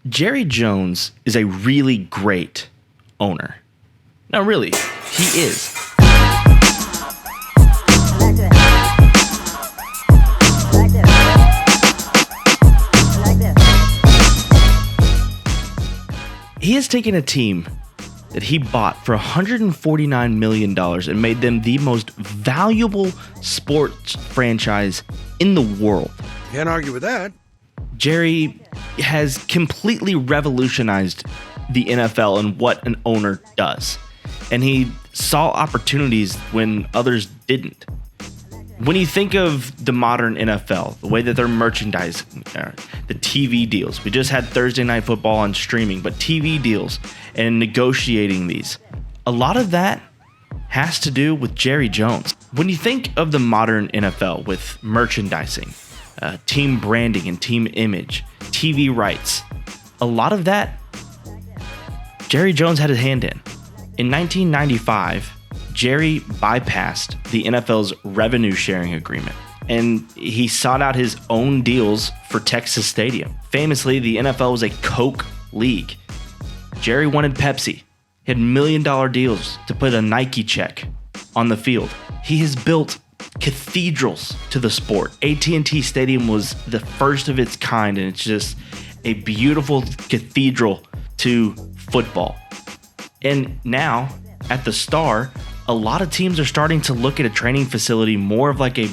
Jerry Jones is a really great owner. No, really, he is. He has taken a team that he bought for $149 million and made them the most valuable sports franchise in the world. Can't argue with that. Jerry has completely revolutionized the NFL and what an owner does. And he saw opportunities when others didn't. When you think of the modern NFL, the way that they're merchandising, the TV deals, we just had Thursday Night Football on streaming, but TV deals and negotiating these, a lot of that has to do with Jerry Jones. When you think of the modern NFL with merchandising, team branding and team image, TV rights, a lot of that Jerry Jones had a hand in. In 1995, Jerry bypassed the NFL's revenue sharing agreement, and he sought out his own deals for Texas Stadium. Famously, the NFL was a Coke league. Jerry wanted Pepsi. He had $1 million deals to put a Nike check on the field. He has built cathedrals to the sport. AT&T Stadium was the first of its kind, and it's just a beautiful cathedral to football. And now, at the Star, a lot of teams are starting to look at a training facility more of like a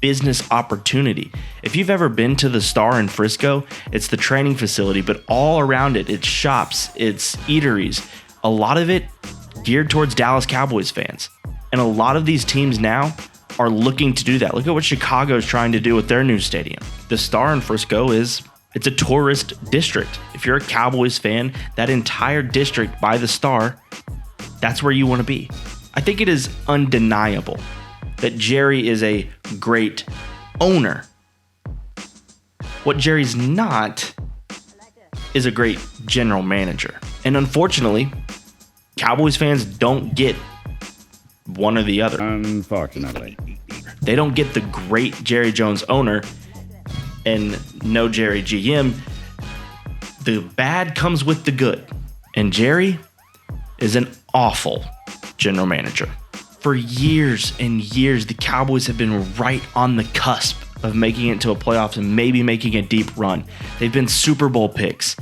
business opportunity. If you've ever been to the Star in Frisco, it's the training facility, but all around it, it's shops, it's eateries, a lot of it geared towards Dallas Cowboys fans. And a lot of these teams now are looking to do that. Look at what Chicago is trying to do with their new stadium. The Star in Frisco it's a tourist district. If you're a Cowboys fan, that entire district by the Star, that's where you want to be. I think it is undeniable that Jerry is a great owner. What Jerry's not is a great general manager. And unfortunately, Cowboys fans don't get one or the other. Unfortunately. They don't get the great Jerry Jones owner and no Jerry GM. The bad comes with the good. And Jerry is an awful general manager. For years and years, the Cowboys have been right on the cusp of making it to a playoffs and maybe making a deep run. They've been Super Bowl picks,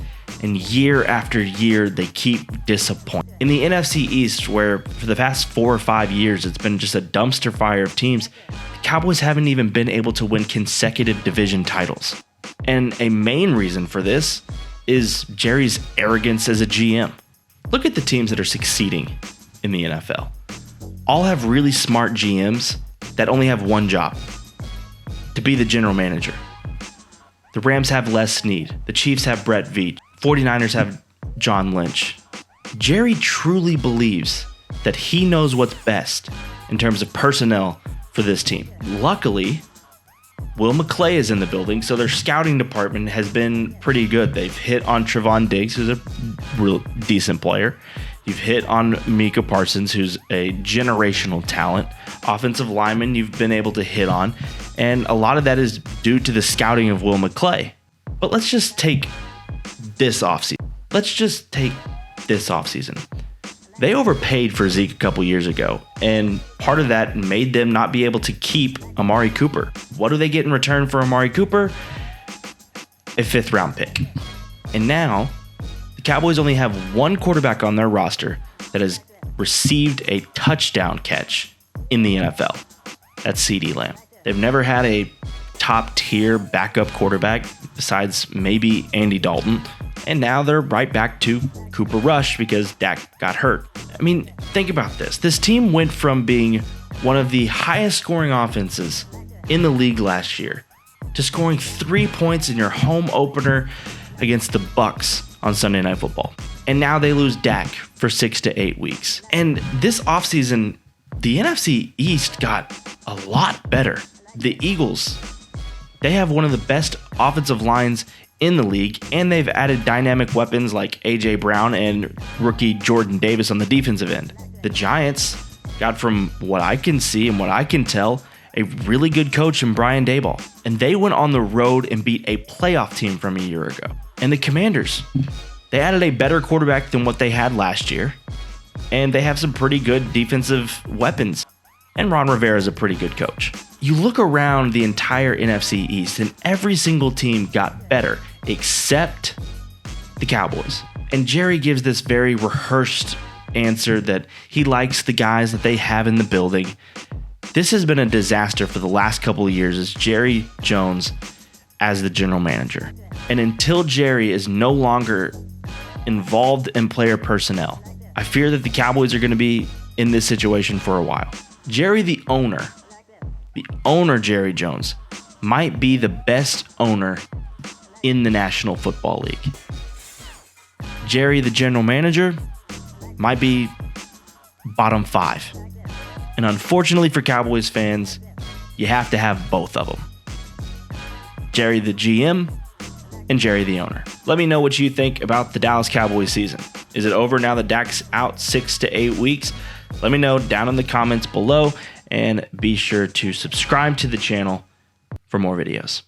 and year after year, they keep disappointing. In the NFC East, where for the past 4 or 5 years, it's been just a dumpster fire of teams, the Cowboys haven't even been able to win consecutive division titles. And a main reason for this is Jerry's arrogance as a GM. Look at the teams that are succeeding in the NFL. All have really smart GMs that only have one job: to be the general manager. The Rams have Les Snead. The Chiefs have Brett Veach. 49ers have John Lynch. Jerry truly believes that he knows what's best in terms of personnel for this team. Luckily, Will McClay is in the building, so their scouting department has been pretty good. They've hit on Trevon Diggs, who's a real decent player. You've hit on Micah Parsons, who's a generational talent. Offensive lineman you've been able to hit on. And a lot of that is due to the scouting of Will McClay. But let's just take this offseason. They overpaid for Zeke a couple years ago, and part of that made them not be able to keep Amari Cooper. What do they get in return for Amari Cooper? A 5th round pick. And now, the Cowboys only have one quarterback on their roster that has received a touchdown catch in the NFL. That's CeeDee Lamb. They've never had a top-tier backup quarterback besides maybe Andy Dalton. And now they're right back to Cooper Rush because Dak got hurt. I mean, think about this. This team went from being one of the highest scoring offenses in the league last year to scoring 3 points in your home opener against the Bucs on Sunday Night Football. And now they lose Dak for 6 to 8 weeks. And this offseason, the NFC East got a lot better. The Eagles, they have one of the best offensive lines in the league, and they've added dynamic weapons like A.J. Brown and rookie Jordan Davis on the defensive end. The Giants got, from what I can see and what I can tell, a really good coach in Brian Daboll. And they went on the road and beat a playoff team from a year ago. And the Commanders, they added a better quarterback than what they had last year, and they have some pretty good defensive weapons. And Ron Rivera is a pretty good coach. You look around the entire NFC East, and every single team got better except the Cowboys. And Jerry gives this very rehearsed answer that he likes the guys that they have in the building. This has been a disaster for the last couple of years as Jerry Jones as the general manager. And until Jerry is no longer involved in player personnel, I fear that the Cowboys are going to be in this situation for a while. Jerry, the owner, Jerry Jones, might be the best owner in the National Football League. Jerry, the general manager, might be bottom 5. And unfortunately for Cowboys fans, you have to have both of them. Jerry, the GM, and Jerry, the owner. Let me know what you think about the Dallas Cowboys season. Is it over now that Dak's out 6 to 8 weeks? Let me know down in the comments below, and be sure to subscribe to the channel for more videos.